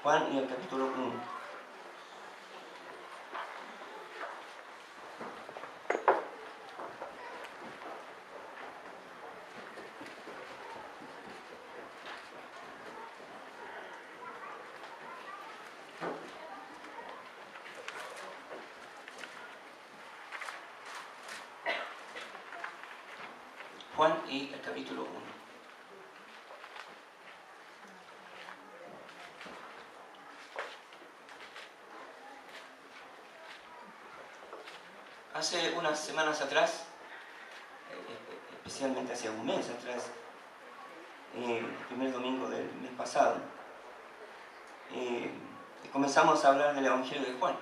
Juan y el capítulo 1. Juan y el capítulo 1. Hace unas semanas atrás, especialmente hace un mes atrás, el primer domingo del mes pasado, comenzamos a hablar del Evangelio de Juan.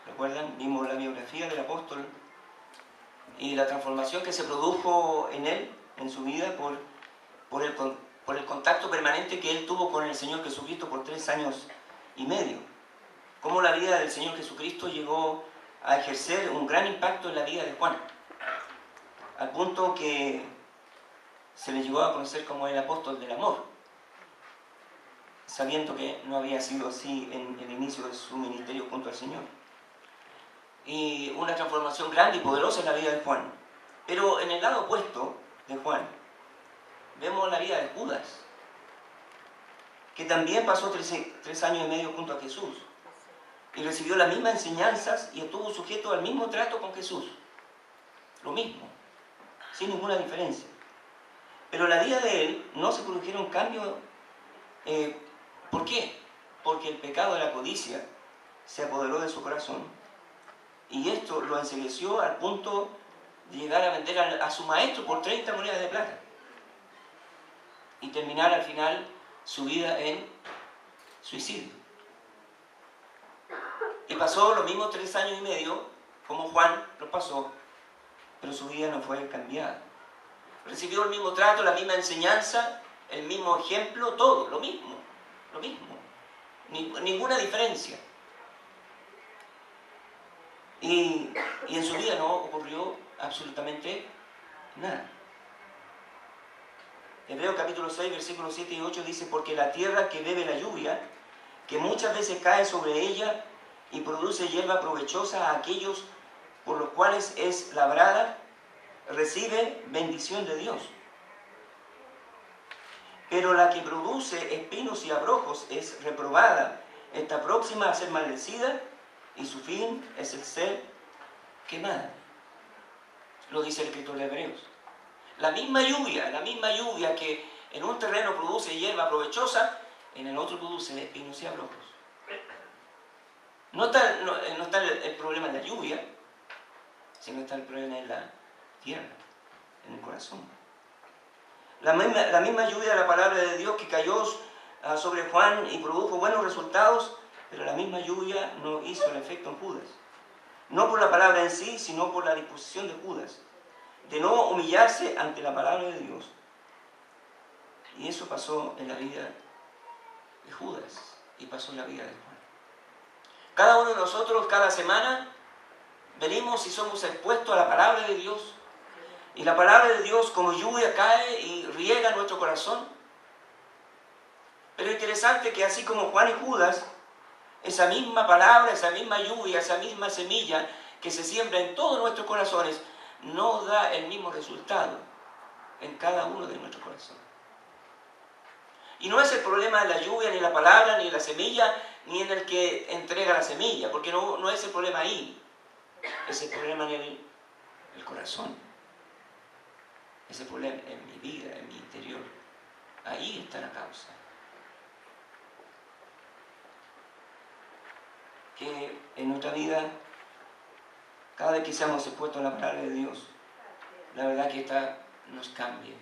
¿Recuerdan? Vimos la biografía del apóstol y la transformación que se produjo en él, en su vida, por el contacto permanente que él tuvo con el Señor Jesucristo por 3 años y medio. Cómo la vida del Señor Jesucristo llegó a ejercer un gran impacto en la vida de Juan, al punto que se le llegó a conocer como el apóstol del amor, sabiendo que no había sido así en el inicio de su ministerio junto al Señor. Y una transformación grande y poderosa en la vida de Juan. Pero en el lado opuesto de Juan, vemos la vida de Judas, que también pasó 3 años y medio junto a Jesús, y recibió las mismas enseñanzas y estuvo sujeto al mismo trato con Jesús. Lo mismo, sin ninguna diferencia. Pero en la vida de él no se produjeron cambios. ¿Por qué? Porque el pecado de la codicia se apoderó de su corazón, y esto lo encegueció al punto de llegar a vender a su maestro por 30 monedas de plata y terminar al final su vida en suicidio. Y pasó los mismos 3 años y medio como Juan lo pasó, pero su vida no fue cambiada. Recibió el mismo trato, la misma enseñanza, el mismo ejemplo, todo, lo mismo, ninguna diferencia. Y en su vida no ocurrió absolutamente nada. Hebreos capítulo 6, versículos 7 y 8 dice: porque la tierra que bebe la lluvia, que muchas veces cae sobre ella y produce hierba provechosa a aquellos por los cuales es labrada, recibe bendición de Dios. Pero la que produce espinos y abrojos es reprobada, está próxima a ser maldecida, y su fin es el ser quemada. Lo dice el escritor de Hebreos. La misma lluvia que en un terreno produce hierba provechosa, en el otro produce espinos y abrojos. No está el problema en la lluvia, sino está el problema en la tierra, en el corazón. La misma lluvia de la palabra de Dios que cayó sobre Juan y produjo buenos resultados, pero la misma lluvia no hizo el efecto en Judas. No por la palabra en sí, sino por la disposición de Judas, de no humillarse ante la palabra de Dios. Y eso pasó en la vida de Judas y pasó en la vida de Juan. Cada uno de nosotros, cada semana, venimos y somos expuestos a la palabra de Dios. Y la palabra de Dios como lluvia cae y riega nuestro corazón. Pero es interesante que así como Juan y Judas, esa misma palabra, esa misma lluvia, esa misma semilla que se siembra en todos nuestros corazones, no da el mismo resultado en cada uno de nuestros corazones. Y no es el problema de la lluvia, ni la palabra, ni la semilla, ni en el que entrega la semilla, porque no es el problema ahí. Es el problema en el corazón. Es el problema en mi vida, en mi interior. Ahí está la causa. Que en nuestra vida, cada vez que seamos expuestos a la palabra de Dios, la verdad que esta nos cambie,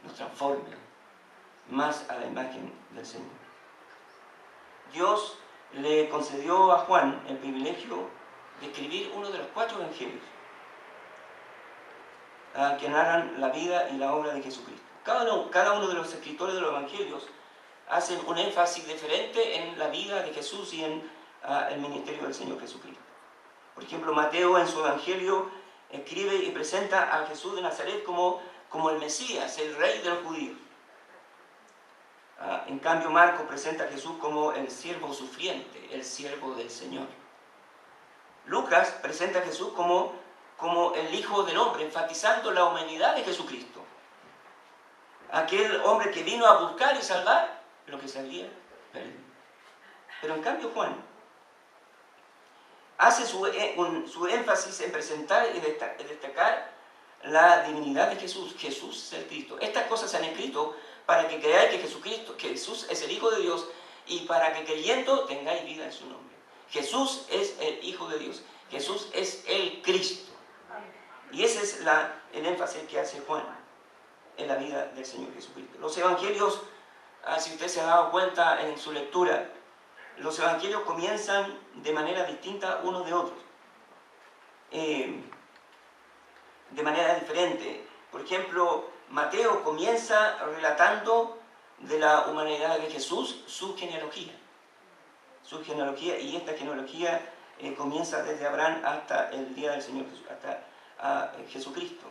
nos transforme más a la imagen del Señor. Dios le concedió a Juan el privilegio de escribir uno de los 4 evangelios que narran la vida y la obra de Jesucristo. Cada uno de los escritores de los evangelios hacen un énfasis diferente en la vida de Jesús y en el ministerio del Señor Jesucristo. Por ejemplo, Mateo en su evangelio escribe y presenta a Jesús de Nazaret como el Mesías, el Rey de los judíos. En cambio, Marcos presenta a Jesús como el siervo sufriente, el siervo del Señor. Lucas presenta a Jesús como el Hijo del Hombre, enfatizando la humanidad de Jesucristo. Aquel hombre que vino a buscar y salvar lo que se había perdido. Pero en cambio Juan hace su énfasis en presentar y destacar la divinidad de Jesús. Jesús es el Cristo. Estas cosas se han escrito para que creáis que Jesús es el Hijo de Dios y para que creyendo tengáis vida en su nombre. Jesús es el Hijo de Dios. Jesús es el Cristo. Y ese es el énfasis que hace Juan en la vida del Señor Jesucristo. Los evangelios, si usted se ha dado cuenta en su lectura, los evangelios comienzan de manera distinta unos de otros. De manera diferente. Por ejemplo, Mateo comienza relatando de la humanidad de Jesús su genealogía. Y esta genealogía comienza desde Abraham hasta el día del Señor Jesús, hasta Jesucristo.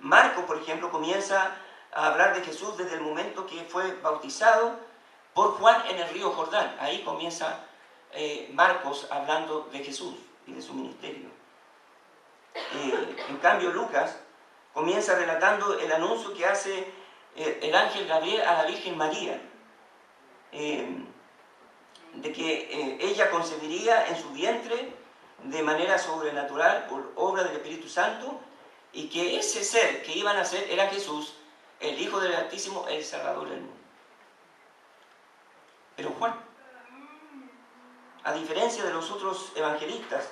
Marcos, por ejemplo, comienza a hablar de Jesús desde el momento que fue bautizado por Juan en el río Jordán. Ahí comienza Marcos hablando de Jesús y de su ministerio. En cambio, Lucas comienza relatando el anuncio que hace el ángel Gabriel a la Virgen María, de que ella concebiría en su vientre de manera sobrenatural por obra del Espíritu Santo, y que ese ser que iban a ser era Jesús, el Hijo del Altísimo, el Salvador del mundo. Pero Juan, a diferencia de los otros evangelistas,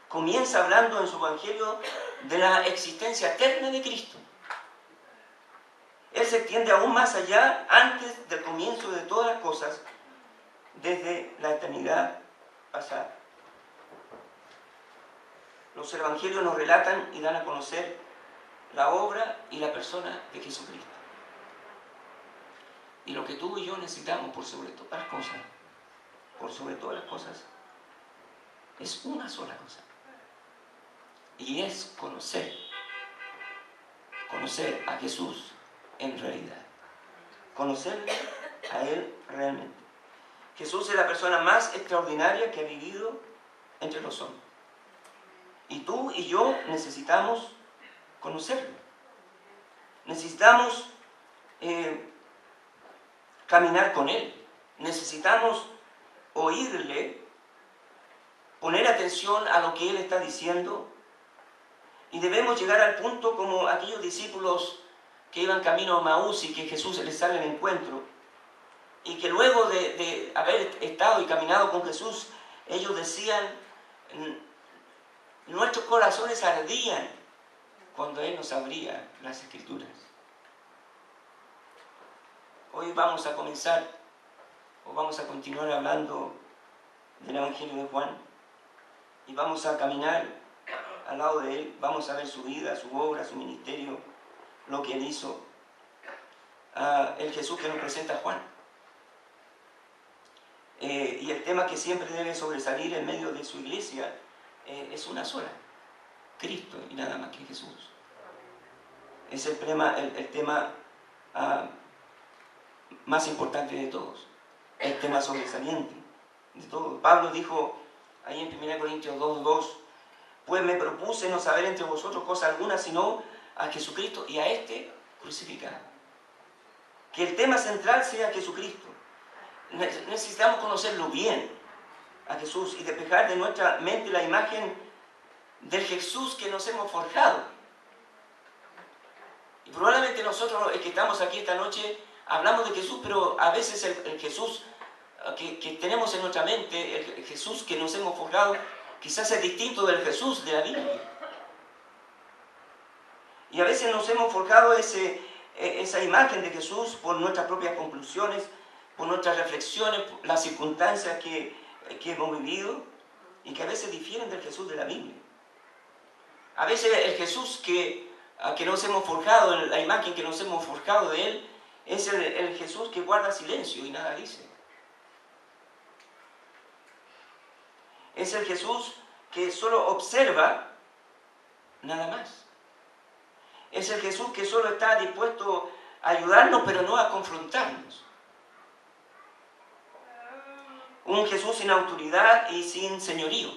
comienza hablando en su evangelio de la existencia eterna de Cristo. Él se extiende aún más allá, antes del comienzo de todas las cosas, desde la eternidad pasada. Los evangelios nos relatan y dan a conocer la obra y la persona de Jesucristo. Y lo que tú y yo necesitamos por sobre todas las cosas, es una sola cosa. Y es conocer a Jesús en realidad. Conocerle a Él realmente. Jesús es la persona más extraordinaria que ha vivido entre los hombres. Y tú y yo necesitamos conocerlo. Necesitamos caminar con Él. Necesitamos oírle, poner atención a lo que Él está diciendo. Y debemos llegar al punto como aquellos discípulos que iban camino a Maús y que Jesús les sale al encuentro. Y que luego de haber estado y caminado con Jesús, ellos decían, nuestros corazones ardían cuando Él nos abría las Escrituras. Hoy vamos a continuar hablando del Evangelio de Juan, y vamos a caminar al lado de Él, vamos a ver su vida, su obra, su ministerio, lo que Él hizo, el Jesús que nos presenta Juan. Y el tema que siempre debe sobresalir en medio de su iglesia es una sola: Cristo y nada más que Jesús. Es el tema más importante de todos, el tema sobresaliente de todos. Pablo dijo ahí en 1 Corintios 2:2: pues me propuse no saber entre vosotros cosa alguna sino a Jesucristo y a este crucificado. Que el tema central sea Jesucristo. Necesitamos conocerlo bien a Jesús y despejar de nuestra mente la imagen del Jesús que nos hemos forjado. Y probablemente nosotros que estamos aquí esta noche hablamos de Jesús, pero a veces el Jesús que tenemos en nuestra mente, el Jesús que nos hemos forjado, quizás es distinto del Jesús de la Biblia. Y a veces nos hemos forjado esa imagen de Jesús por nuestras propias conclusiones, por nuestras reflexiones, por las circunstancias que hemos vivido, y que a veces difieren del Jesús de la Biblia. A veces el Jesús que nos hemos forjado, la imagen que nos hemos forjado de Él, es el Jesús que guarda silencio y nada dice. Es el Jesús que solo observa, nada más. Es el Jesús que solo está dispuesto a ayudarnos, pero no a confrontarnos. Un Jesús sin autoridad y sin señorío.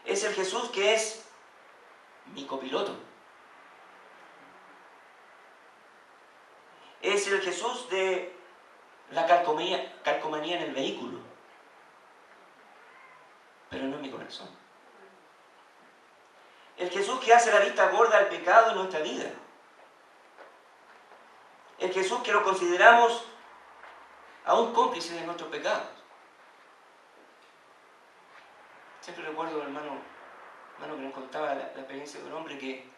Es el Jesús que es mi copiloto. Es el Jesús de la calcomanía en el vehículo, pero no en mi corazón. El Jesús que hace la vista gorda al pecado en nuestra vida. El Jesús que lo consideramos a un cómplice de nuestros pecados. Siempre recuerdo, hermano que nos contaba la experiencia de un hombre que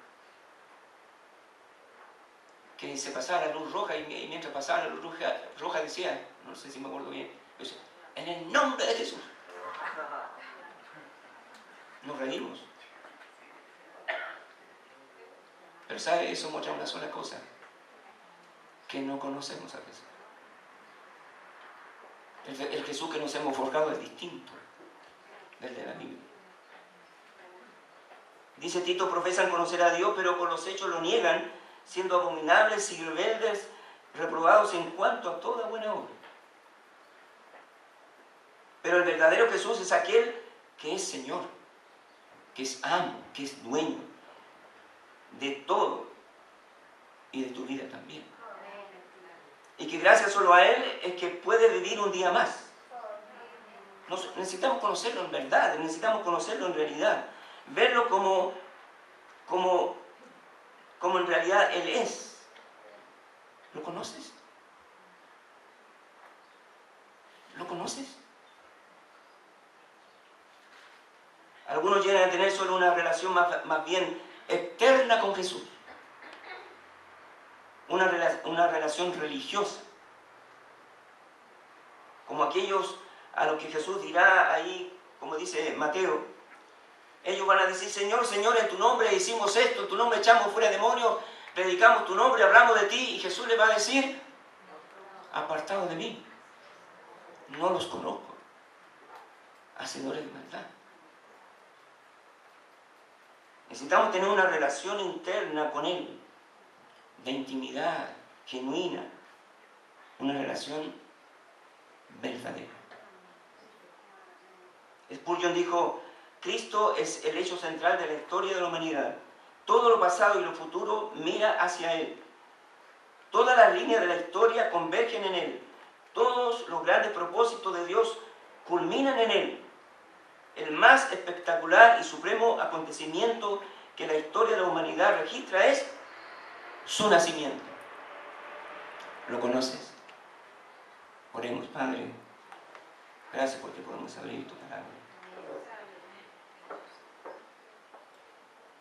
se pasaba la luz roja y mientras pasaba la luz roja decía, no sé si me acuerdo bien, decía, en el nombre de Jesús. Nos reímos. Pero ¿sabe? Eso muestra una sola cosa, que no conocemos a Jesús. El Jesús que nos hemos forjado es distinto del de la Biblia. Dice Tito, profesan conocer a Dios, pero con los hechos lo niegan, siendo abominables y rebeldes, reprobados en cuanto a toda buena obra. Pero el verdadero Jesús es aquel que es Señor, que es amo, que es dueño de todo y de tu vida también. Y que gracias solo a Él es que puede vivir un día más. Necesitamos conocerlo en verdad, necesitamos conocerlo en realidad, verlo como en realidad Él es. ¿Lo conoces? ¿Lo conoces? Algunos llegan a tener solo una relación más bien eterna con Jesús. Una relación religiosa. Como aquellos a los que Jesús dirá ahí, como dice Mateo, ellos van a decir, Señor, Señor, en tu nombre hicimos esto, en tu nombre echamos fuera demonios, predicamos tu nombre, hablamos de ti, y Jesús les va a decir, apartados de mí, no los conozco, hacedores de maldad. Necesitamos tener una relación interna con Él, de intimidad, genuina, una relación verdadera. Spurgeon dijo, Cristo es el hecho central de la historia de la humanidad. Todo lo pasado y lo futuro mira hacia Él. Todas las líneas de la historia convergen en Él. Todos los grandes propósitos de Dios culminan en Él. El más espectacular y supremo acontecimiento que la historia de la humanidad registra es su nacimiento. ¿Lo conoces? Oremos, Padre. Gracias porque podemos abrir tu palabra.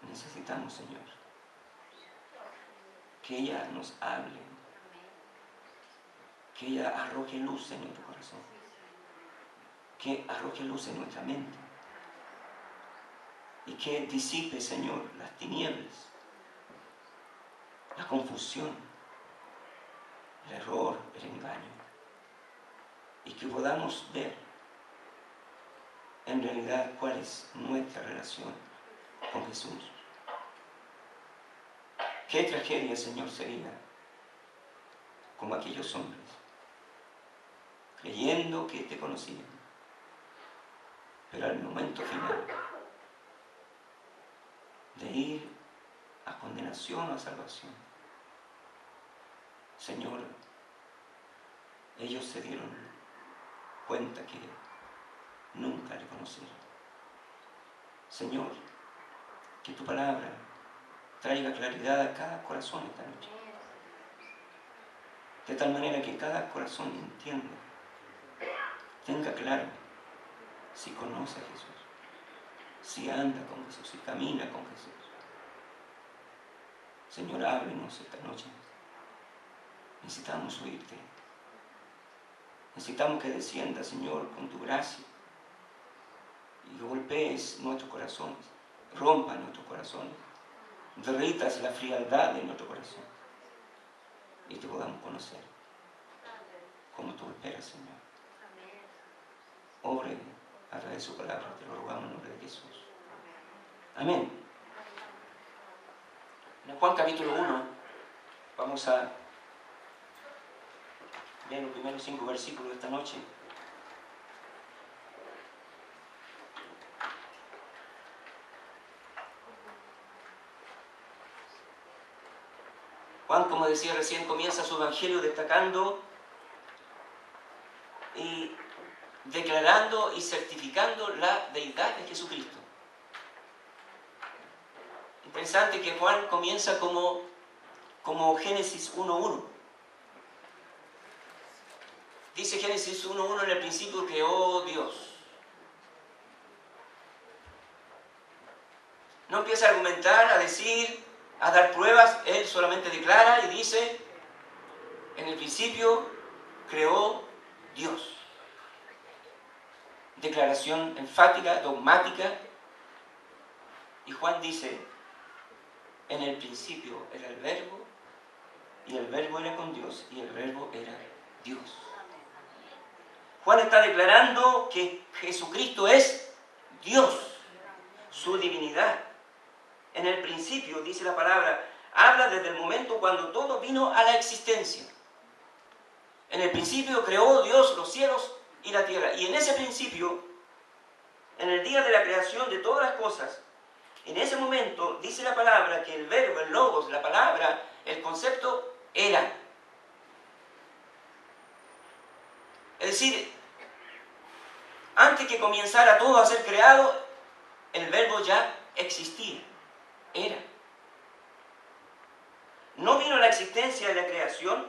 Necesitamos, Señor, que ella nos hable, que ella arroje luz en nuestro corazón, que arroje luz en nuestra mente y que disipe, Señor, las tinieblas, la confusión, el error, el engaño, y que podamos ver en realidad cuál es nuestra relación con Jesús. Qué tragedia, Señor, sería como aquellos hombres, creyendo que te conocían, pero al momento final de ir a condenación o a salvación, Señor, ellos se dieron cuenta que nunca le conocieron. Señor, que tu palabra traiga claridad a cada corazón esta noche, de tal manera que cada corazón entienda, tenga claro si conoce a Jesús, si anda con Jesús, si camina con Jesús. Señor, háblenos esta noche. Necesitamos oírte. Necesitamos que descienda, Señor, con tu gracia y golpees nuestros corazones, rompa nuestros corazones, derritas la frialdad de nuestro corazón y te podamos conocer como tú esperas, Señor. Obre a través de su palabra, te lo rogamos en nombre de Jesús. Amén. En Juan capítulo 1 vamos a Leen los primeros 5 versículos de esta noche. Juan, como decía recién, comienza su evangelio destacando y declarando y certificando la deidad de Jesucristo. Interesante que Juan comienza como Génesis 1:1. Dice Génesis 1:1, en el principio creó Dios. No empieza a argumentar, a decir, a dar pruebas, él solamente declara y dice, en el principio creó Dios. Declaración enfática, dogmática. Y Juan dice, en el principio era el Verbo, y el Verbo era con Dios, y el Verbo era Dios. Juan está declarando que Jesucristo es Dios, su divinidad. En el principio, dice la palabra, habla desde el momento cuando todo vino a la existencia. En el principio creó Dios los cielos y la tierra. Y en ese principio, en el día de la creación de todas las cosas, en ese momento dice la palabra que el verbo, el logos, la palabra, el concepto era. Es decir, antes que comenzara todo a ser creado, el verbo ya existía, era. No vino la existencia de la creación,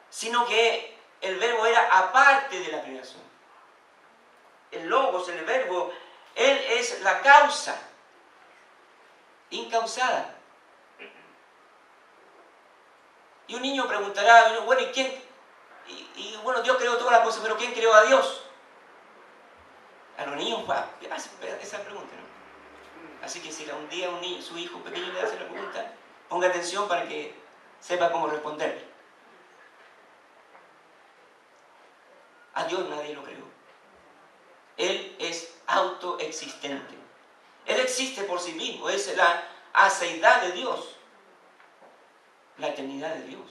sino que el verbo era aparte de la creación. El logos, el verbo, él es la causa incausada. Y un niño preguntará, bueno, ¿y quién? Bueno, Dios creó todas las cosas, pero ¿quién creó a Dios? A los niños hacen esa pregunta, ¿no? Así que si un día un niño, su hijo pequeño le hace la pregunta, ponga atención para que sepa cómo responder. A Dios nadie lo creó. Él es autoexistente. Él existe por sí mismo, es la aceidad de Dios, la eternidad de Dios.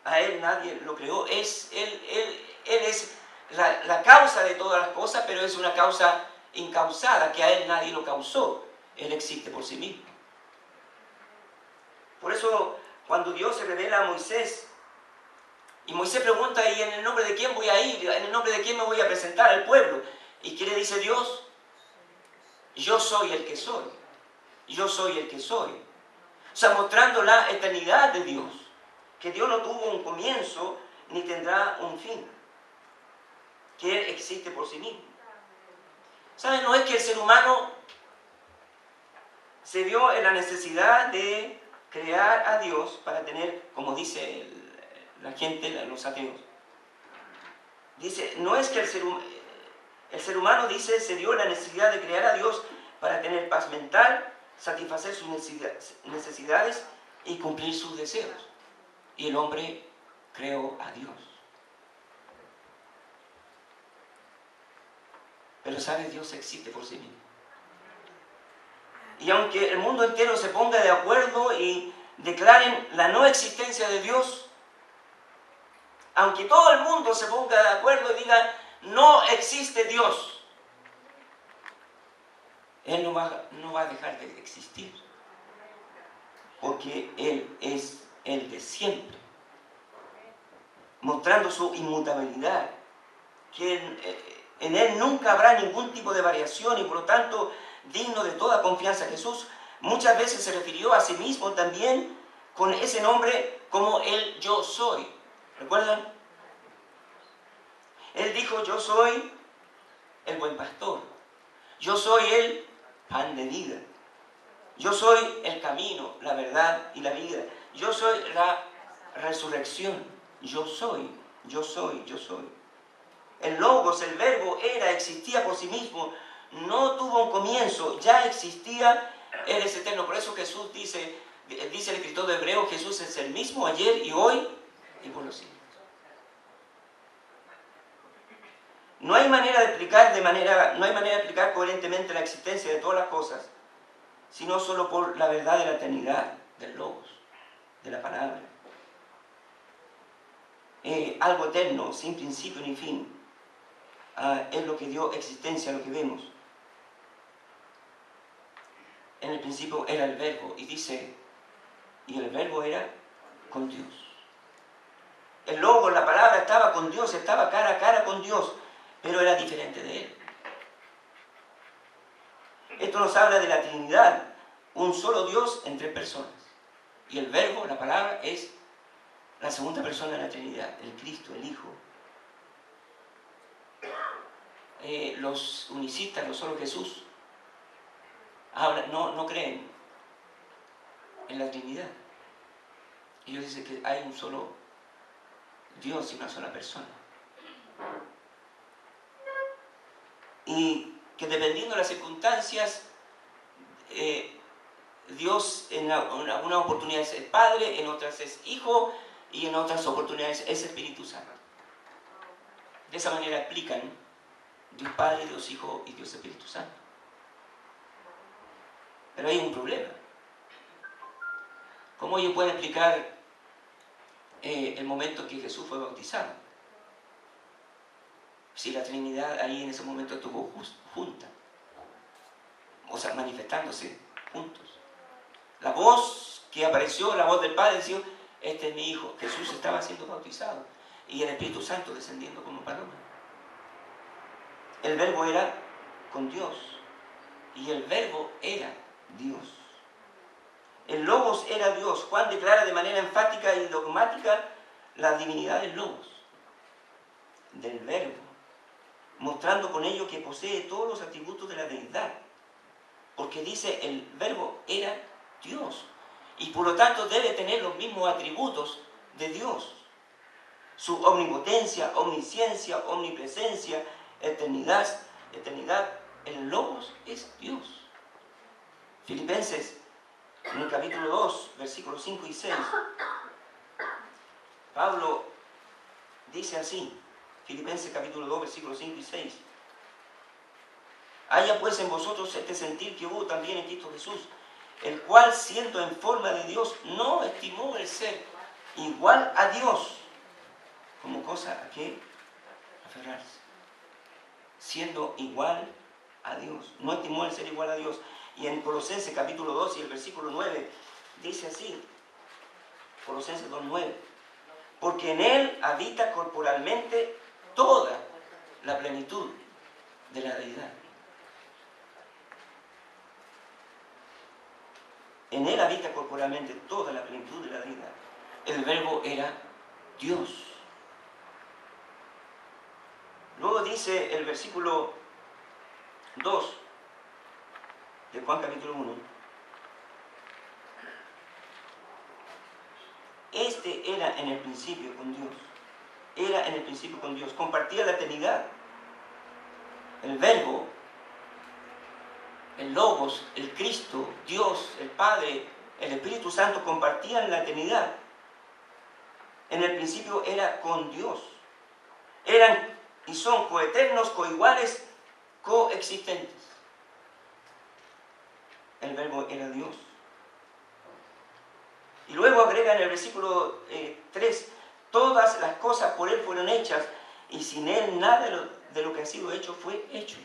A Él nadie lo creó. Él es la causa de todas las cosas, pero es una causa incausada, que a Él nadie lo causó. Él existe por sí mismo. Por eso, cuando Dios se revela a Moisés, y Moisés pregunta, ¿y en el nombre de quién voy a ir? ¿En el nombre de quién me voy a presentar al pueblo? ¿Y qué le dice Dios? Yo soy el que soy. Yo soy el que soy. O sea, mostrando la eternidad de Dios. Que Dios no tuvo un comienzo ni tendrá un fin. Que Él existe por sí mismo. ¿Saben? No es que el ser humano se vio en la necesidad de crear a Dios para tener, como dice la gente, los ateos. Dice, no es que el ser humano, dice, se dio la necesidad de crear a Dios para tener paz mental, satisfacer sus necesidades y cumplir sus deseos. Y el hombre creó a Dios. Pero ¿sabes? Dios existe por sí mismo. Y aunque el mundo entero se ponga de acuerdo y declaren la no existencia de Dios, aunque todo el mundo se ponga de acuerdo y diga, no existe Dios, Él no va a dejar de existir. Porque Él es el de siempre. Mostrando su inmutabilidad. Que en Él nunca habrá ningún tipo de variación y por lo tanto digno de toda confianza. Jesús muchas veces se refirió a sí mismo también con ese nombre como el yo soy. ¿Recuerdan? Él dijo, yo soy el buen pastor. Yo soy el pan de vida. Yo soy el camino, la verdad y la vida. Yo soy la resurrección. Yo soy, yo soy, yo soy. El logos, el verbo, existía por sí mismo. No tuvo un comienzo, ya existía. Él es eterno. Por eso Jesús dice el escritor de Hebreos, Jesús es el mismo ayer y hoy y por los siglos. No hay manera de explicar coherentemente la existencia de todas las cosas, sino solo por la verdad de la eternidad, del logos, de la palabra. algo eterno, sin principio ni fin. Es lo que dio existencia a lo que vemos. En el principio era el verbo, y dice, y el verbo era con Dios. El Logos, la palabra, estaba con Dios, estaba cara a cara con Dios, pero era diferente de Él. Esto nos habla de la Trinidad, un solo Dios en tres personas. Y el verbo, la palabra, es la segunda persona de la Trinidad, el Cristo, el Hijo. Los unicistas, los solo Jesús, no creen en la Trinidad. Ellos dicen que hay un solo Dios y una sola persona. Y que dependiendo de las circunstancias, Dios en algunas oportunidades es Padre, en otras es Hijo y en otras oportunidades es Espíritu Santo. De esa manera explican Dios Padre, Dios Hijo y Dios Espíritu Santo. Pero hay un problema. ¿Cómo ellos pueden explicar el momento en que Jesús fue bautizado? Si la Trinidad ahí en ese momento estuvo junta, o sea, manifestándose juntos. La voz que apareció, la voz del Padre, decía, este es mi Hijo. Jesús estaba siendo bautizado y el Espíritu Santo descendiendo como paloma. El verbo era con Dios y el verbo era Dios. El Logos era Dios. Juan declara de manera enfática y dogmática la divinidad del Logos, del verbo, mostrando con ello que posee todos los atributos de la deidad, porque dice el verbo era Dios y por lo tanto debe tener los mismos atributos de Dios: su omnipotencia, omnisciencia, omnipresencia, eternidad. El Logos es Dios. Filipenses, en el capítulo 2, versículos 5 y 6, Pablo dice así, Filipenses capítulo 2, versículos 5 y 6: haya pues en vosotros este sentir que hubo también en Cristo Jesús, el cual, siendo en forma de Dios, no estimó el ser igual a Dios como cosa a que aferrarse. Siendo igual a Dios, no estimó el ser igual a Dios. Y en Colosenses capítulo 2 y el versículo 9 dice así, Colosenses 2:9: porque en Él habita corporalmente toda la plenitud de la deidad. En Él habita corporalmente toda la plenitud de la deidad. El verbo era Dios. Luego dice el versículo 2 de Juan capítulo 1: este era en el principio con Dios. Era en el principio con Dios. Compartía la eternidad. El verbo, el Logos, el Cristo, Dios, el Padre, el Espíritu Santo compartían la eternidad. En el principio era con Dios. Eran y son coeternos, coiguales, coexistentes. El verbo era Dios. Y luego agrega en el versículo 3: todas las cosas por Él fueron hechas y sin Él nada de lo que ha sido hecho fue hecho.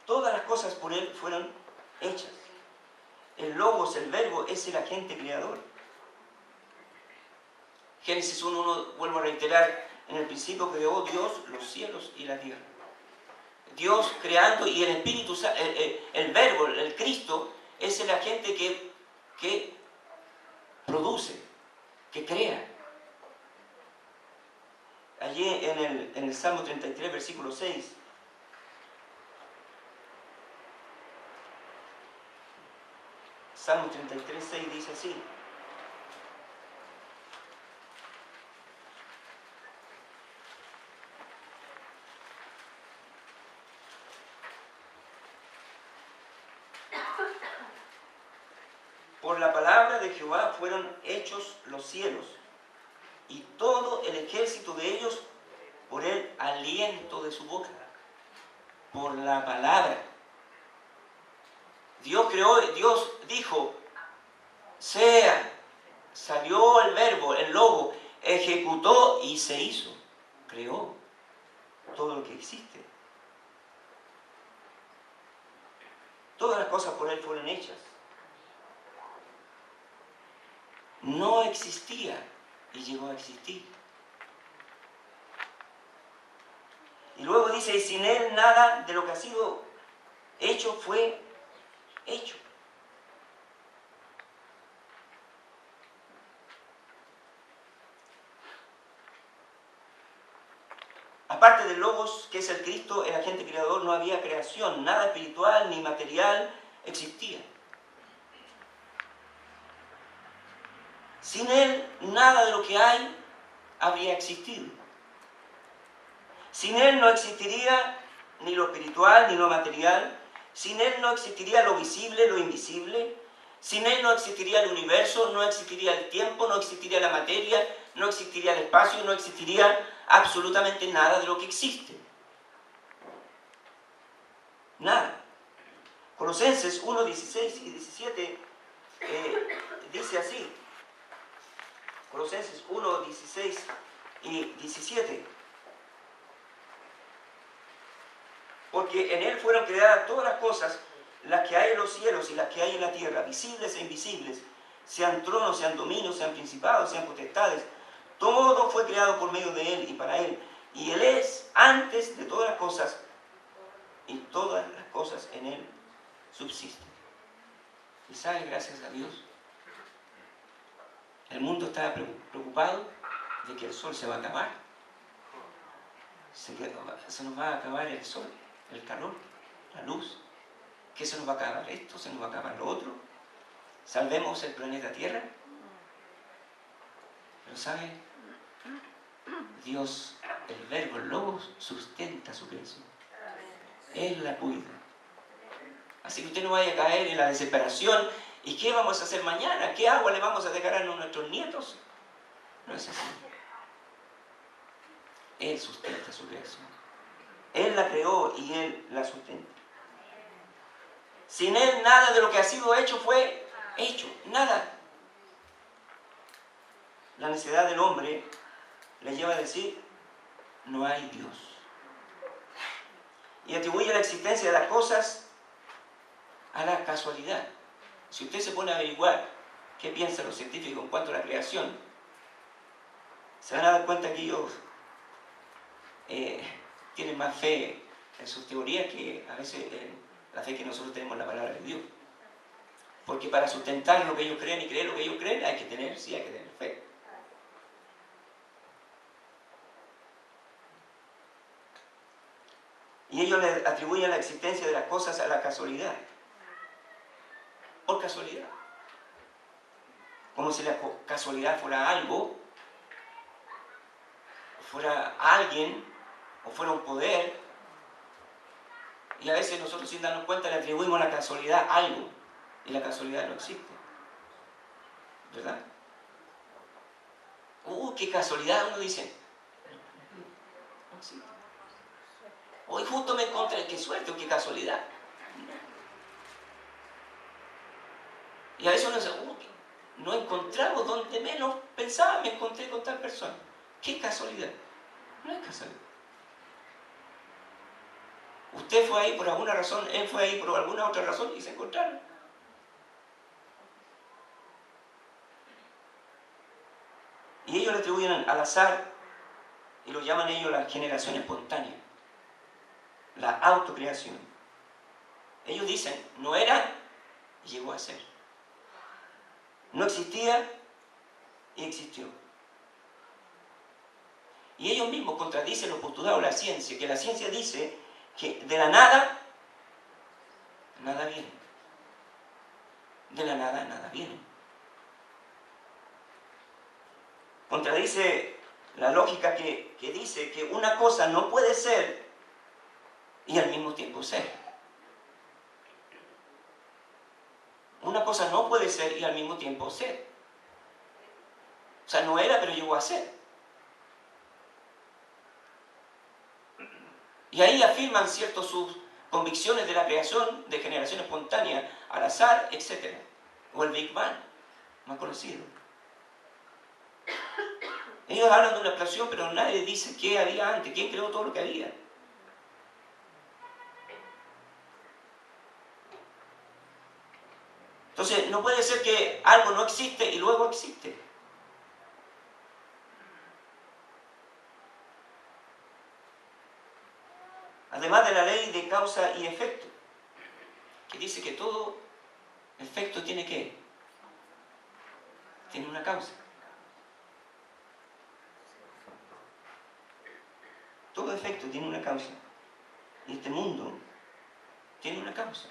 Todas las cosas por Él fueron hechas. El Logos, el verbo, es el agente creador. Génesis 1:1, vuelvo a reiterar, en el principio creó Dios los cielos y la tierra. Dios creando, y el Espíritu, el verbo, el Cristo, es el agente que produce, que crea. Allí en el Salmo 33, versículo 6, Salmo 33, 6 dice así: por la palabra de Jehová fueron hechos los cielos, y todo el ejército de ellos por el aliento de su boca. Por la palabra. Dios creó, Dios dijo, sea, salió el verbo, el logo, ejecutó y se hizo, creó todo lo que existe. Todas las cosas por Él fueron hechas. No existía y llegó a existir. Y luego dice, y sin Él nada de lo que ha sido hecho fue hecho. Aparte del Logos, que es el Cristo, el agente creador, no había creación, nada espiritual ni material existía. Sin Él, nada de lo que hay habría existido. Sin Él no existiría ni lo espiritual ni lo material. Sin Él no existiría lo visible, lo invisible. Sin Él no existiría el universo, no existiría el tiempo, no existiría la materia, no existiría el espacio, no existiría absolutamente nada de lo que existe. Nada. Colosenses 1, 16 y 17 dice así. Colosenses 1, 16 y 17. Porque en Él fueron creadas todas las cosas, las que hay en los cielos y las que hay en la tierra, visibles e invisibles, sean tronos, sean dominios, sean principados, sean potestades. Todo fue creado por medio de Él y para Él. Y Él es antes de todas las cosas, y todas las cosas en Él subsisten. Y sabe, gracias a Dios, el mundo estaba preocupado de que el sol se va a acabar. Se nos va a acabar el sol, el calor, la luz. ¿Qué se nos va a acabar esto? ¿Se nos va a acabar lo otro? ¿Salvemos el planeta Tierra? Pero ¿sabe? Dios, el verbo, el Logos, sustenta su creación. Él la cuida. Así que usted no vaya a caer en la desesperación. ¿Y qué vamos a hacer mañana? ¿Qué agua le vamos a dejar a nuestros nietos? No es así. Él sustenta su creación. Él la creó y Él la sustenta. Sin Él nada de lo que ha sido hecho fue hecho. Nada. La necedad del hombre le lleva a decir, no hay Dios. Y atribuye la existencia de las cosas a la casualidad. Si usted se pone a averiguar qué piensan los científicos en cuanto a la creación, se van a dar cuenta que ellos tienen más fe en sus teorías que a veces la fe que nosotros tenemos en la palabra de Dios. Porque para sustentar lo que ellos creen y creer lo que ellos creen, hay que tener fe. Y ellos le atribuyen la existencia de las cosas a la casualidad. Por casualidad. Como si la casualidad fuera algo, fuera alguien, o fuera un poder. Y a veces nosotros, sin darnos cuenta, le atribuimos a la casualidad algo. Y la casualidad no existe. ¿Verdad? ¡Qué casualidad! Uno dice. No existe. Hoy justo me encontré, qué suerte o qué casualidad. Y a veces uno dice, no encontramos donde menos pensaba, me encontré con tal persona. ¡Qué casualidad! No es casualidad. Usted fue ahí por alguna razón, él fue ahí por alguna otra razón y se encontraron. Y ellos le atribuyen al azar y lo llaman ellos la generación espontánea, la autocreación. Ellos dicen, no era y llegó a ser. No existía y existió. Y ellos mismos contradicen los postulados de la ciencia, que la ciencia dice que de la nada, nada viene. De la nada, nada viene. Contradice la lógica que dice que una cosa no puede ser y al mismo tiempo ser. Una cosa no puede ser y al mismo tiempo ser. O sea, no era, pero llegó a ser. Y ahí afirman ciertas sus convicciones de la creación, de generación espontánea, al azar, etc. O el Big Bang, más conocido. Ellos hablan de una explosión, pero nadie dice qué había antes, quién creó todo lo que había. Entonces, no puede ser que algo no existe y luego existe. Además de la ley de causa y efecto, que dice que todo efecto tiene ¿qué? Tiene una causa. Todo efecto tiene una causa. Y este mundo tiene una causa.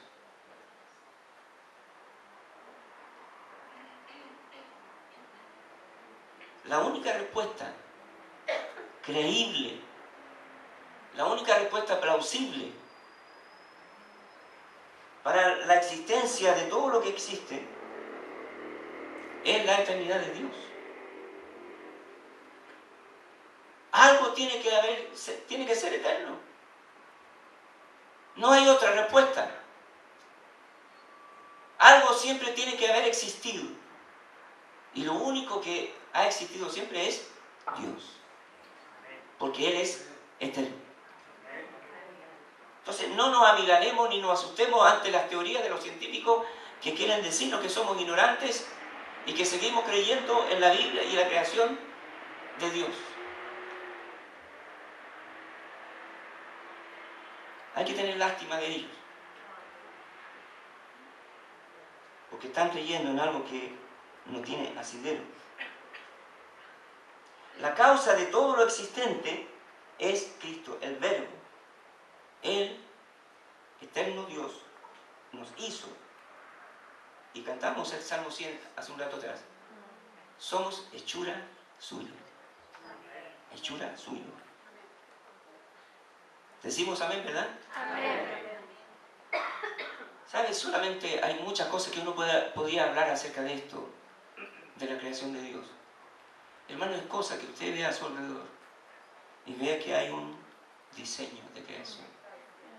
La única respuesta creíble, la única respuesta plausible para la existencia de todo lo que existe es la eternidad de Dios. Algo tiene que ser eterno. No hay otra respuesta. Algo siempre tiene que haber existido. Y lo único que ha existido siempre es Dios. Porque Él es eterno. Entonces no nos amilanemos ni nos asustemos ante las teorías de los científicos que quieren decirnos que somos ignorantes y que seguimos creyendo en la Biblia y la creación de Dios. Hay que tener lástima de ellos. Porque están creyendo en algo que no tiene asidero. La causa de todo lo existente es Cristo, el Verbo. El eterno Dios nos hizo. Y cantamos el Salmo 100 hace un rato atrás. Somos hechura suya. Hechura suya. Decimos amén, ¿verdad? Amén. ¿Sabes? Solamente hay muchas cosas que uno podría hablar acerca de esto, de la creación de Dios. Hermano, es cosa que usted vea a su alrededor y vea que hay un diseño de creación.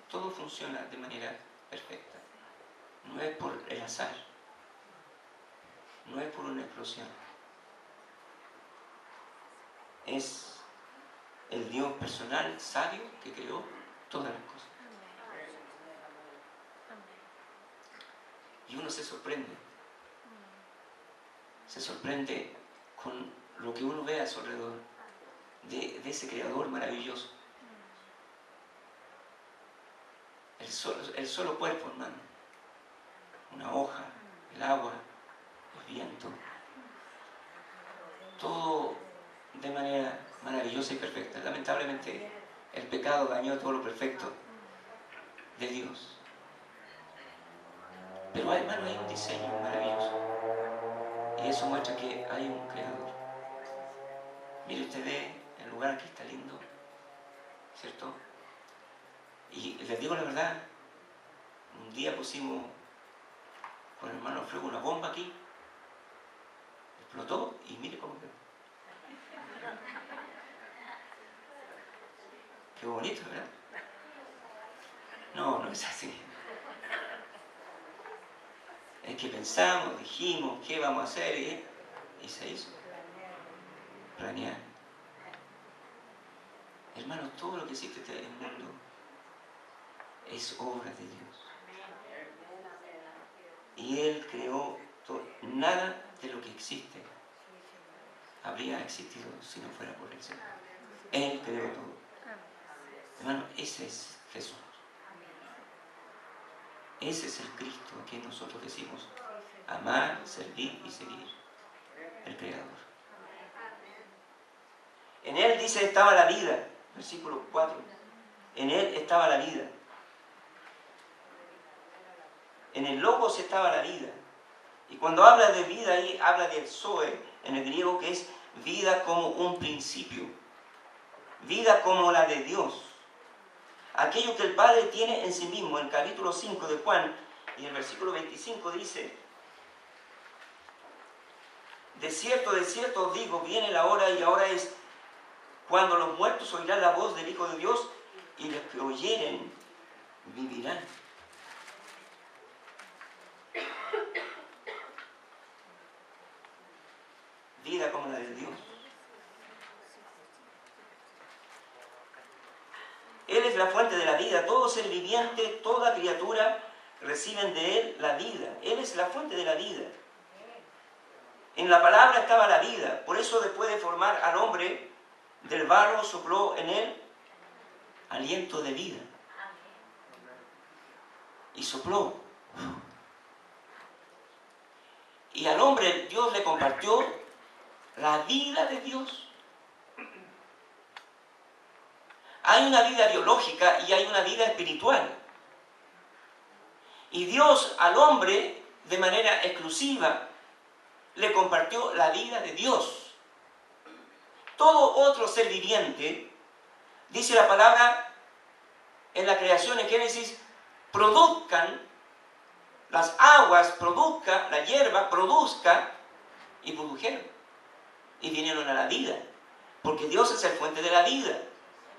Todo funciona de manera perfecta. No es por el azar. No es por una explosión. Es el Dios personal, sabio, que creó todas las cosas. Y uno se sorprende. Se sorprende con lo que uno ve a su alrededor, de ese creador maravilloso. El solo cuerpo, hermano. Una hoja, el agua, el viento. Todo de manera maravillosa y perfecta. Lamentablemente, el pecado dañó todo lo perfecto de Dios. Pero, hermano, hay un diseño maravilloso. Y eso muestra que hay un creador. Mire, usted ve el lugar que está lindo, ¿cierto? Y les digo la verdad, un día pusimos con el hermano Alfredo una bomba aquí, explotó y mire cómo quedó. Qué bonito, ¿verdad? No, no es así. Es que pensamos, dijimos, ¿qué vamos a hacer? Y se hizo. Planear. Hermanos, todo lo que existe en el mundo es obra de Dios. Y Él creó todo. Nada de lo que existe habría existido si no fuera por el Señor. Él creó todo. Hermano, ese es Jesús. Ese es el Cristo a quien nosotros decimos amar, servir y seguir. El Creador. En Él dice estaba la vida. Versículo 4. En Él estaba la vida. En el Logos estaba la vida. Y cuando habla de vida ahí, habla del Zoe, en el griego, que es vida como un principio. Vida como la de Dios. Aquello que el Padre tiene en sí mismo. En el capítulo 5 de Juan, y el versículo 25 dice: de cierto os digo, viene la hora y ahora es, cuando los muertos oirán la voz del Hijo de Dios, y los que oyeren vivirán. Vida como la de Dios. es la fuente de la vida. Todo ser viviente, toda criatura reciben de Él la vida. Él es la fuente de la vida. En la palabra estaba la vida. Por eso después de formar al hombre del barro, sopló en él aliento de vida. Y sopló. Y al hombre Dios le compartió la vida de Dios. Hay una vida biológica y hay una vida espiritual. Y Dios al hombre, de manera exclusiva, le compartió la vida de Dios. Todo otro ser viviente, dice la palabra en la creación en Génesis, produzcan, las aguas produzca, la hierba produzca, y produjeron. Y vinieron a la vida. Porque Dios es el fuente de la vida.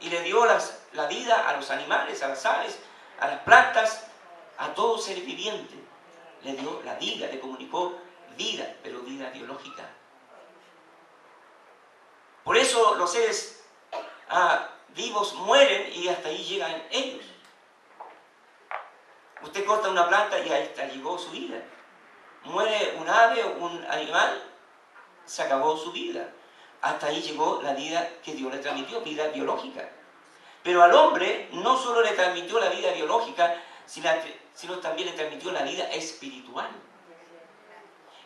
Y le dio la vida a los animales, a las aves, a las plantas, a todo ser viviente. Le dio la vida, le comunicó vida, pero vida biológica. Por eso los seres vivos mueren y hasta ahí llegan ellos. Usted corta una planta y ahí llegó su vida. Muere un ave o un animal, se acabó su vida. Hasta ahí llegó la vida que Dios le transmitió, vida biológica. Pero al hombre no solo le transmitió la vida biológica, sino también le transmitió la vida espiritual.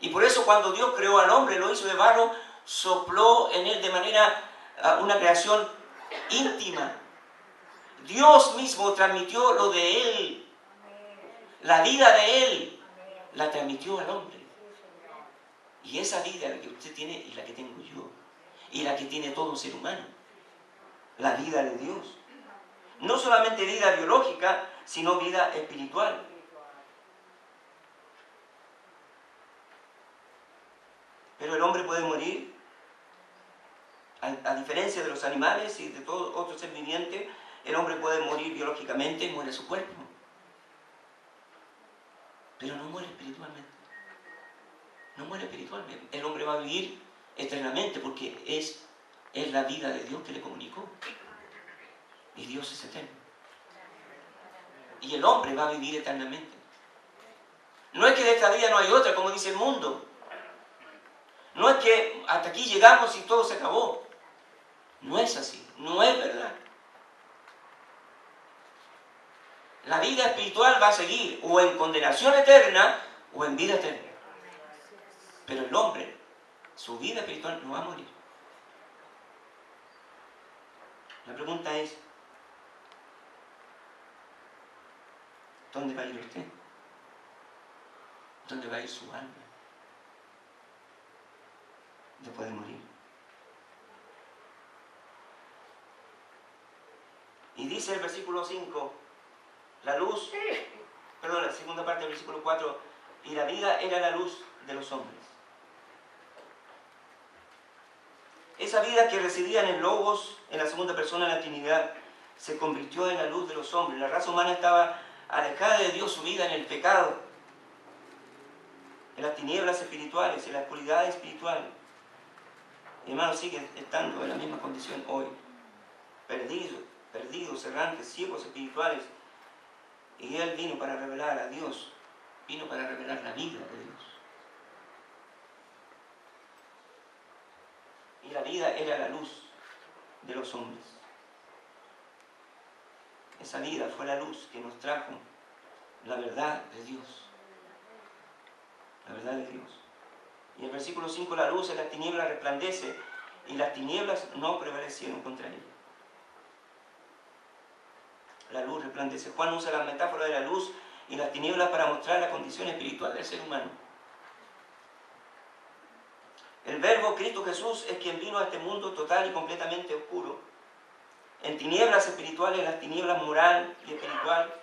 Y por eso cuando Dios creó al hombre, lo hizo de barro, sopló en él de manera, una creación íntima. Dios mismo transmitió lo de él, la vida de él, la transmitió al hombre. Y esa vida la que usted tiene y la que tengo yo, y la que tiene todo ser humano, la vida de Dios. No solamente vida biológica, sino vida espiritual. Pero el hombre puede morir, a diferencia de los animales y de todo otro ser viviente, el hombre puede morir biológicamente y muere su cuerpo. Pero no muere espiritualmente. No muere espiritualmente. El hombre va a vivir eternamente porque es la vida de Dios que le comunicó. Y Dios es eterno. Y el hombre va a vivir eternamente. No es que de esta vida no hay otra, como dice el mundo. No es que hasta aquí llegamos y todo se acabó. No es así, no es verdad. La vida espiritual va a seguir o en condenación eterna o en vida eterna. Pero el hombre, su vida espiritual no va a morir. La pregunta es, ¿dónde va a ir usted? ¿Dónde va a ir su alma después de morir? Y dice el versículo 5, la segunda parte del versículo 4, y la vida era la luz de los hombres. Esa vida que residía en el Logos, en la segunda persona de la Trinidad, se convirtió en la luz de los hombres. La raza humana estaba alejada de Dios, sumida en el pecado, en las tinieblas espirituales, en la oscuridad espiritual. Mi hermano sigue estando en la misma condición hoy, perdidos, errantes, ciegos espirituales. Y Él vino para revelar a Dios, vino para revelar la vida de Dios. Y la vida era la luz de los hombres. Esa vida fue la luz que nos trajo la verdad de Dios. La verdad de Dios. Y en el versículo 5, la luz en las tinieblas resplandece y las tinieblas no prevalecieron contra ella. La luz resplandece. Juan usa la metáfora de la luz y las tinieblas para mostrar la condición espiritual del ser humano. El Verbo Cristo Jesús es quien vino a este mundo total y completamente oscuro. En tinieblas espirituales, las tinieblas moral y espiritual,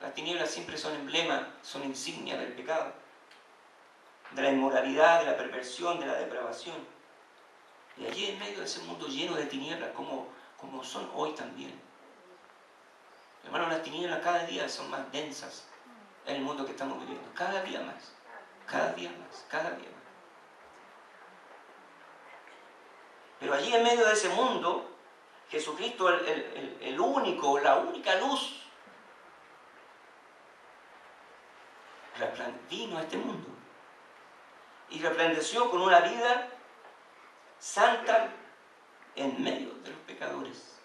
las tinieblas siempre son emblema, son insignia del pecado, de la inmoralidad, de la perversión, de la depravación. Y allí en medio de ese mundo lleno de tinieblas, como son hoy también. Hermanos, las tinieblas cada día son más densas en el mundo que estamos viviendo. Cada día más, cada día más, cada día más. Pero allí en medio de ese mundo, Jesucristo, el único, la única luz, vino a este mundo y resplandeció con una vida santa en medio de los pecadores,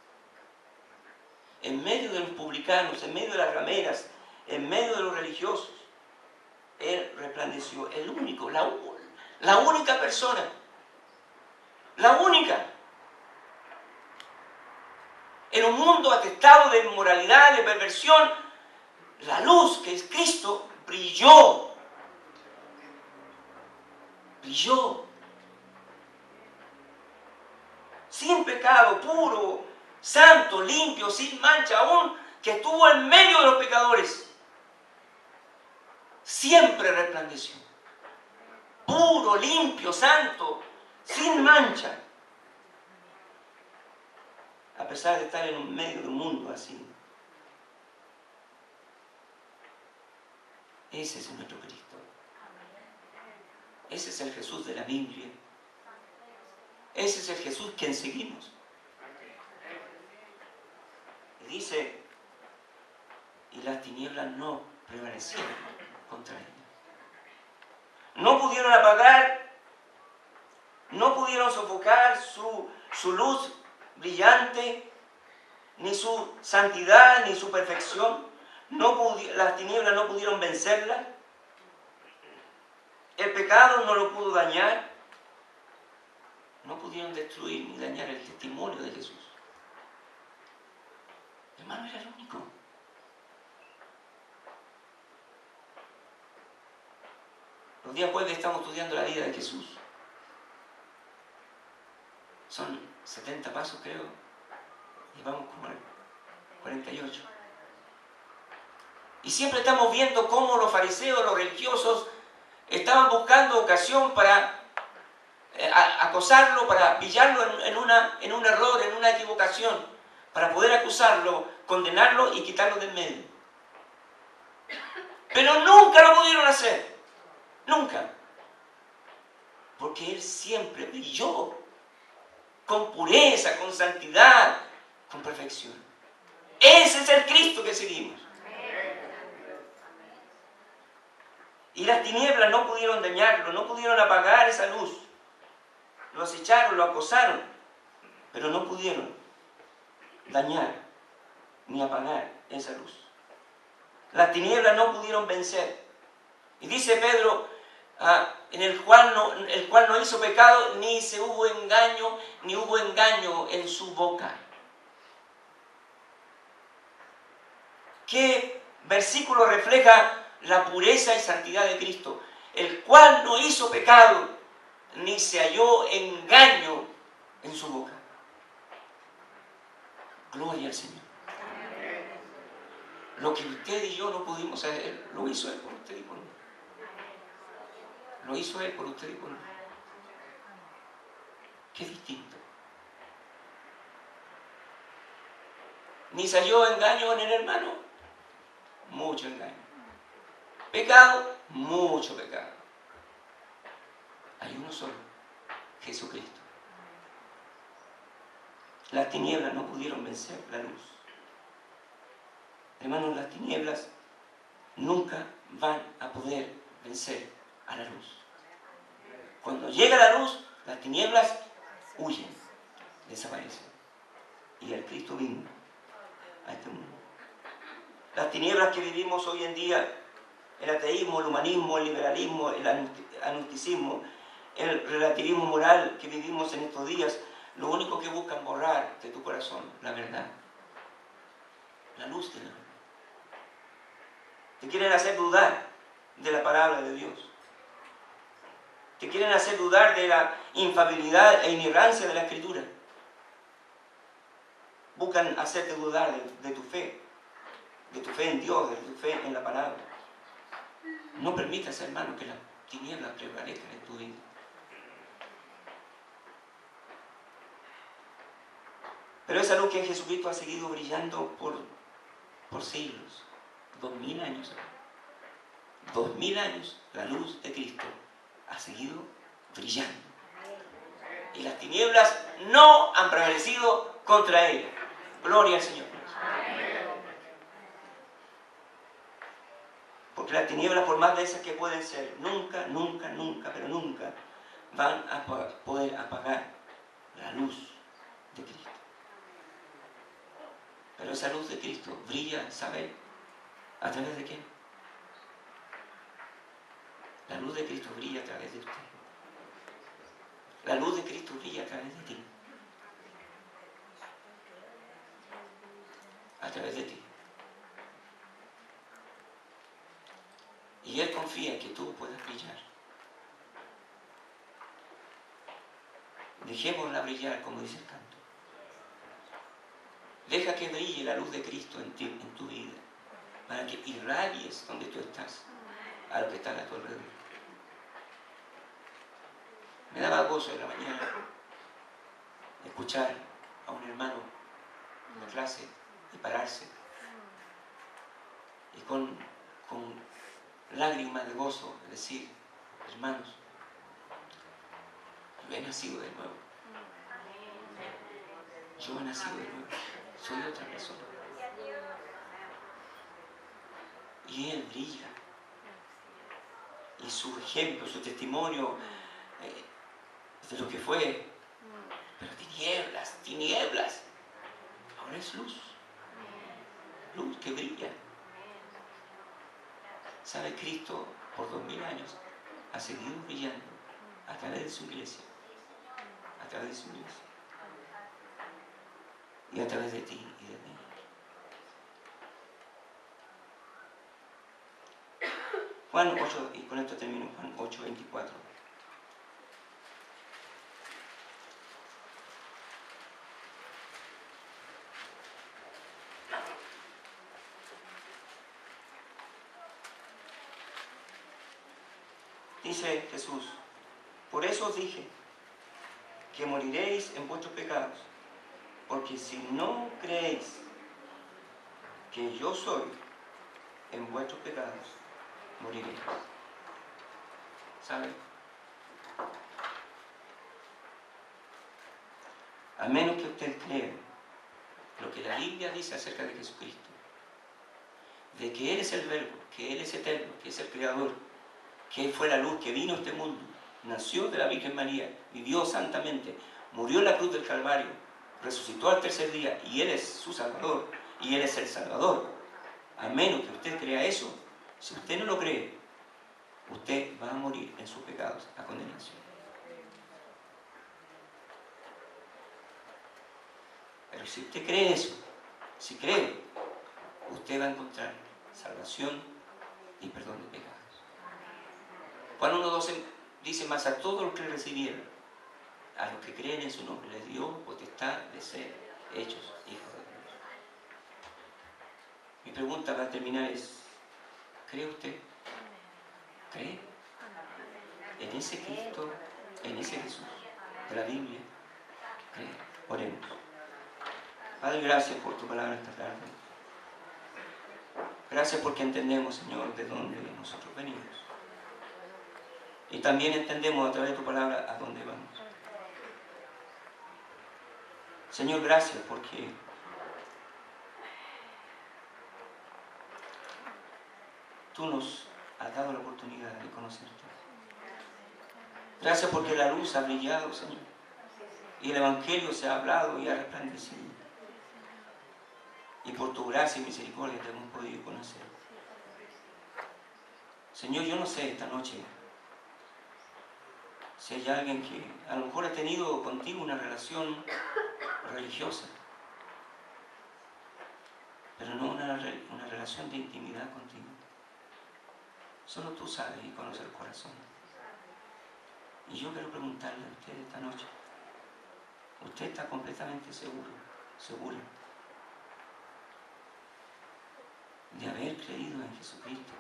en medio de los publicanos, en medio de las rameras, en medio de los religiosos. Él resplandeció, el único, la única persona, la única. En un mundo atestado de inmoralidad, de perversión, la luz que es Cristo brilló. Brilló. Sin pecado, puro, santo, limpio, sin mancha, aún que estuvo en medio de los pecadores. Siempre resplandeció. Puro, limpio, santo, sin mancha. A pesar de estar en un medio de un mundo así. Ese es nuestro Cristo. Ese es el Jesús de la Biblia. Ese es el Jesús quien seguimos. Y dice, y las tinieblas no prevalecieron contra ellos. No pudieron apagar, no pudieron sofocar su luz brillante, ni su santidad, ni su perfección. Las tinieblas no pudieron vencerla. El pecado no lo pudo dañar. No pudieron destruir ni dañar el testimonio de Jesús. Hermano, era el único. Los días jueves estamos estudiando la vida de Jesús. Son 70 pasos, creo. Y vamos como al 48. Y siempre estamos viendo cómo los fariseos, los religiosos, estaban buscando ocasión para acosarlo, para pillarlo en un error, en una equivocación, para poder acusarlo, condenarlo y quitarlo del medio. Pero nunca lo pudieron hacer. Nunca. Porque Él siempre brilló con pureza, con santidad, con perfección. Ese es el Cristo que seguimos. Y las tinieblas no pudieron dañarlo, no pudieron apagar esa luz. Lo acecharon, lo acosaron, pero no pudieron dañar ni apagar esa luz. Las tinieblas no pudieron vencer. Y dice Pedro, en el cual no hizo pecado, ni hubo engaño en su boca. ¿Qué versículo refleja la pureza y santidad de Cristo? El cual no hizo pecado, ni se halló engaño en su boca. Gloria al Señor. Lo que usted y yo no pudimos hacer, lo hizo Él por usted y por mí. Lo hizo Él por usted y por mí. Qué distinto. Ni se halló engaño en el hermano. Mucho engaño. Pecado, mucho pecado. Hay uno solo, Jesucristo. Las tinieblas no pudieron vencer la luz. Hermanos, las tinieblas nunca van a poder vencer a la luz. Cuando llega la luz, las tinieblas huyen, desaparecen. Y el Cristo vino a este mundo. Las tinieblas que vivimos hoy en día, el ateísmo, el humanismo, el liberalismo, el agnosticismo, el relativismo moral que vivimos en estos días, lo único que buscan borrar de tu corazón, la verdad. La luz de la verdad. Te quieren hacer dudar de la palabra de Dios. Te quieren hacer dudar de la infalibilidad e inerrancia de la Escritura. Buscan hacerte dudar de tu fe en Dios, de tu fe en la palabra. No permitas, hermano, que las tinieblas prevalezcan en tu vida. Pero esa luz que en Jesucristo ha seguido brillando por siglos, 2000 años. 2000 años la luz de Cristo ha seguido brillando. Y las tinieblas no han prevalecido contra ella. Gloria al Señor. Porque las tinieblas, por más densas que pueden ser, nunca, nunca, nunca, pero nunca van a poder apagar la luz de Cristo. Pero esa luz de Cristo brilla, ¿sabe? ¿A través de quién? La luz de Cristo brilla a través de usted. La luz de Cristo brilla a través de ti. A través de ti. Y Él confía en que tú puedas brillar. Dejémosla brillar, como dice el canto. Deja que brille la luz de Cristo en ti, en tu vida, para que irradies donde tú estás, a lo que está a tu alrededor. Me daba gozo en la mañana escuchar a un hermano en la clase y pararse y con lágrimas de gozo decir: hermanos, yo he nacido de nuevo. Yo he nacido de nuevo. Soy otra persona. Y Él brilla. Y su ejemplo, su testimonio de lo que fue. Pero tinieblas, tinieblas. Ahora es luz. Luz que brilla. ¿Sabe? Cristo por 2000 años ha seguido brillando a través de su iglesia. A través de su iglesia. Y a través de ti y de mí. Juan 8, y con esto termino, Juan 8, 24. Dice Jesús: por eso os dije que moriréis en vuestros pecados, porque si no creéis que yo soy, en vuestros pecados moriréis. ¿Sabe? A menos que usted crea lo que la Biblia dice acerca de Jesucristo, de que Él es el Verbo, que Él es eterno, que es el Creador, que Él fue la luz que vino a este mundo, nació de la Virgen María, vivió santamente, murió en la cruz del Calvario, resucitó al tercer día y Él es su Salvador y Él es el Salvador. A menos que usted crea eso, si usted no lo cree, usted va a morir en sus pecados a condenación. Pero si usted cree eso, si cree, usted va a encontrar salvación y perdón de pecados. Juan 1:12 dice: mas a todos los que recibieron, a los que creen en su nombre, les dio potestad de ser hechos hijos de Dios. Mi pregunta para terminar es: ¿cree usted? ¿Cree en ese Cristo, en ese Jesús de la Biblia? ¿Cree? Oremos. Padre, gracias por tu palabra esta tarde. Gracias porque entendemos, Señor, de dónde nosotros venimos. Y también entendemos a través de tu palabra a dónde vamos. Señor, gracias porque tú nos has dado la oportunidad de conocerte. Gracias porque la luz ha brillado, Señor. Y el Evangelio se ha hablado y ha resplandecido. Y por tu gracia y misericordia te hemos podido conocer. Señor, yo no sé esta noche si hay alguien que a lo mejor ha tenido contigo una relación religiosa, pero no una relación de intimidad contigo. Solo tú sabes y conoces el corazón. Y yo quiero preguntarle a usted esta noche: ¿usted está completamente segura de haber creído en Jesucristo,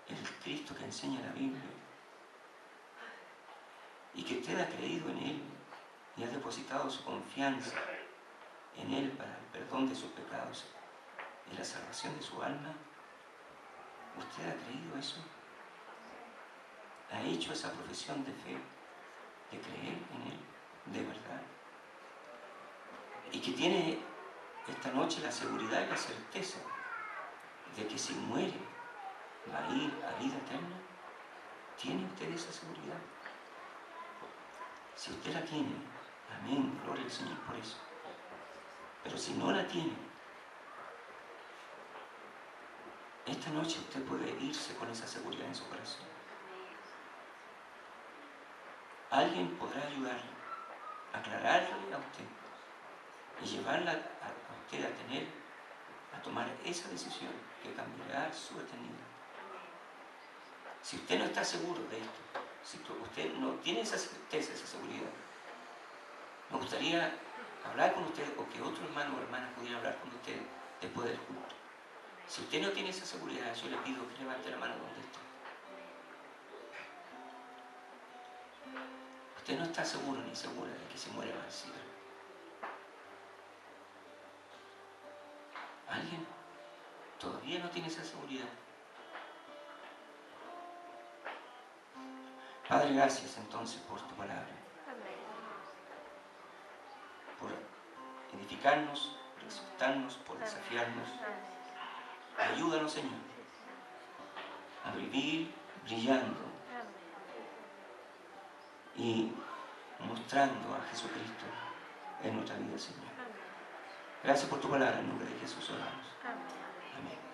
el Cristo que enseña la Biblia, y que usted ha creído en Él y ha depositado su confianza en Él para el perdón de sus pecados y la salvación de su alma? ¿Usted ha creído eso? ¿Ha hecho esa profesión de fe, de creer en Él, de verdad. Y que tiene esta noche la seguridad y la certeza de que si muere va a ir a vida eterna. ¿Tiene usted esa seguridad? Si usted la tiene, amén, gloria al Señor por eso. Pero si no la tiene, esta noche usted puede irse con esa seguridad en su corazón. Alguien podrá ayudarle, aclararle a usted y llevarla a usted a tomar esa decisión que cambiará su eternidad. Si usted no está seguro de esto, si usted no tiene esa certeza, esa seguridad, me gustaría hablar con usted o que otro hermano o hermana pudiera hablar con usted después del culto. Si usted no tiene esa seguridad, yo le pido que levante la mano donde está. Usted no está seguro ni segura de que se muere va al cielo. ¿Alguien todavía no tiene esa seguridad? Padre, gracias entonces por tu palabra. Por edificarnos, por exhortarnos, por desafiarnos. Ayúdanos, Señor, a vivir brillando y mostrando a Jesucristo en nuestra vida, Señor. Gracias por tu palabra, en nombre de Jesús oramos. Amén.